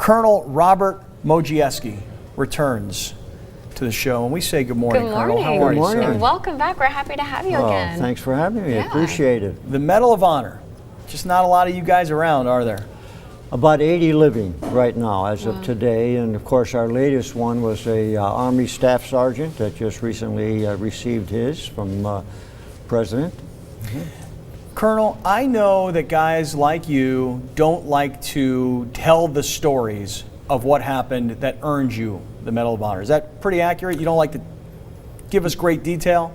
Colonel Robert Modrzejewski returns to the show, and we say good morning, Colonel. How are you, sir? And welcome back. We're happy to have you again. Thanks for having me. I appreciate it. The Medal of Honor. Just not a lot of you guys around, are there? About 80 living right now as of today, and of course our latest one was a Army Staff Sergeant that just recently received his from President. Colonel, I know that guys like you don't like to tell the stories of what happened that earned you the Medal of Honor. Is that pretty accurate? You don't like to give us great detail?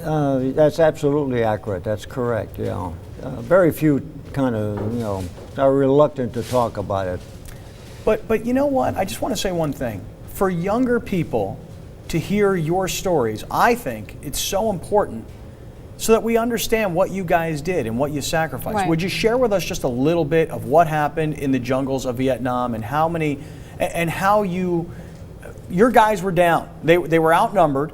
That's absolutely accurate. That's correct. Yeah, very few kind of are reluctant to talk about it. But you know what? I just want to say one thing. For younger people to hear your stories, I think it's so important so that we understand what you guys did and what you sacrificed. Right. Would you share with us just a little bit of what happened in the jungles of Vietnam and how your guys were down? They were outnumbered.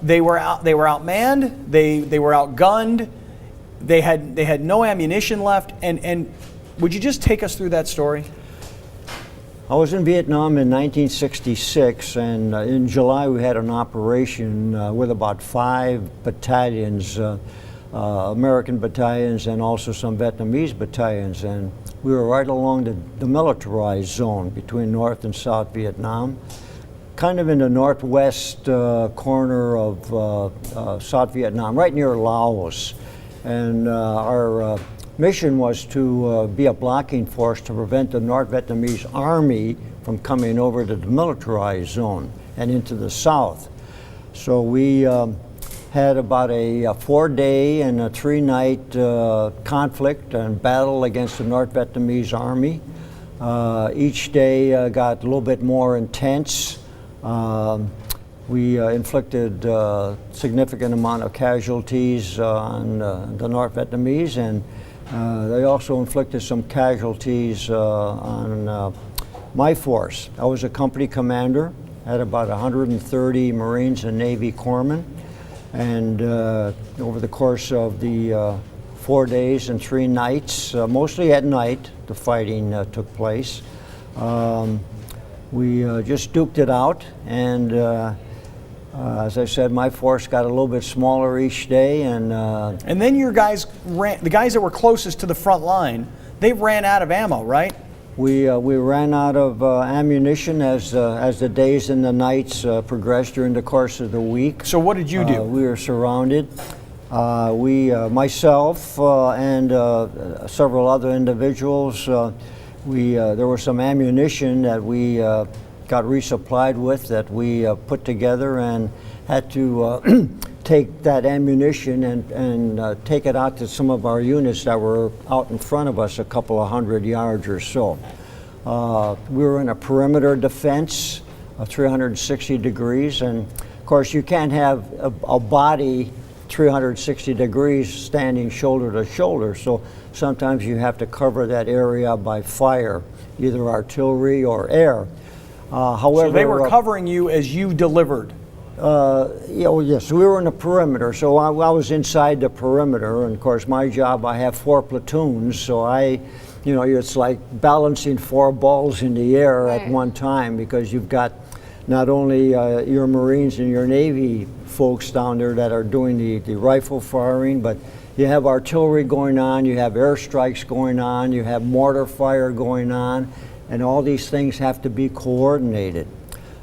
They were outmanned. They were outgunned. They had no ammunition left. And would you just take us through that story? I was in Vietnam in 1966, and in July we had an operation with about 5 battalions, American battalions and also some Vietnamese battalions, and we were right along the demilitarized zone between North and South Vietnam, kind of in the northwest corner of South Vietnam, right near Laos. And our mission was to be a blocking force to prevent the North Vietnamese Army from coming over to the demilitarized zone and into the south. So we had about a 4-day and a 3-night conflict and battle against the North Vietnamese Army. Each day got a little bit more intense. We inflicted significant amount of casualties on the North Vietnamese, and they also inflicted some casualties on my force. I was a company commander, had about 130 Marines and Navy corpsmen, and over the course of the 4 days and 3 nights, mostly at night, the fighting took place. We just duked it out, and as I said, my force got a little bit smaller each day, and then your guys the guys that were closest to the front line, they ran out of ammo, right? We ran out of ammunition as the days and the nights progressed during the course of the week. So what did you do? We were surrounded. Myself and several other individuals, there was some ammunition that we got resupplied with that we put together and had to take that ammunition and take it out to some of our units that were out in front of us a couple of 100 yards or so. We were in a perimeter defense of 360 degrees, and of course you can't have a body 360 degrees standing shoulder to shoulder, so sometimes you have to cover that area by fire, either artillery or air. However, so they were covering you as you delivered? Yes, we were in the perimeter, so I was inside the perimeter, and of course my job, I have 4 platoons, so it's like balancing 4 balls in the air at one time, because you've got not only your Marines and your Navy folks down there that are doing the rifle firing, but you have artillery going on, you have airstrikes going on, you have mortar fire going on, and all these things have to be coordinated.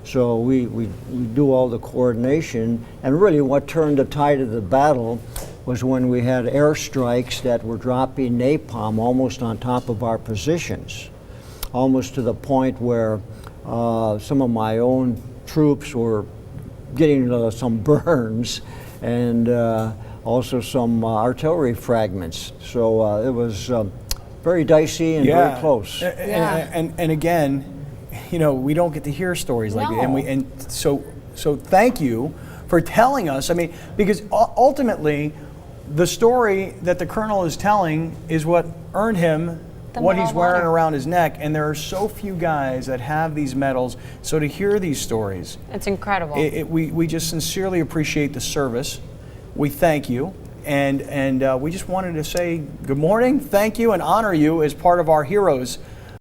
So we do all the coordination, and really what turned the tide of the battle was when we had airstrikes that were dropping napalm almost on top of our positions, almost to the point where some of my own troops were getting some burns, and also some artillery fragments. So it was very dicey and very close. And again, we don't get to hear stories like that. And so thank you for telling us. I mean, because ultimately, the story that the Colonel is telling is what earned him what he's wearing around his neck. And there are so few guys that have these medals. So to hear these stories, it's incredible. We just sincerely appreciate the service. We thank you. And we just wanted to say good morning, thank you, and honor you as part of our Heroes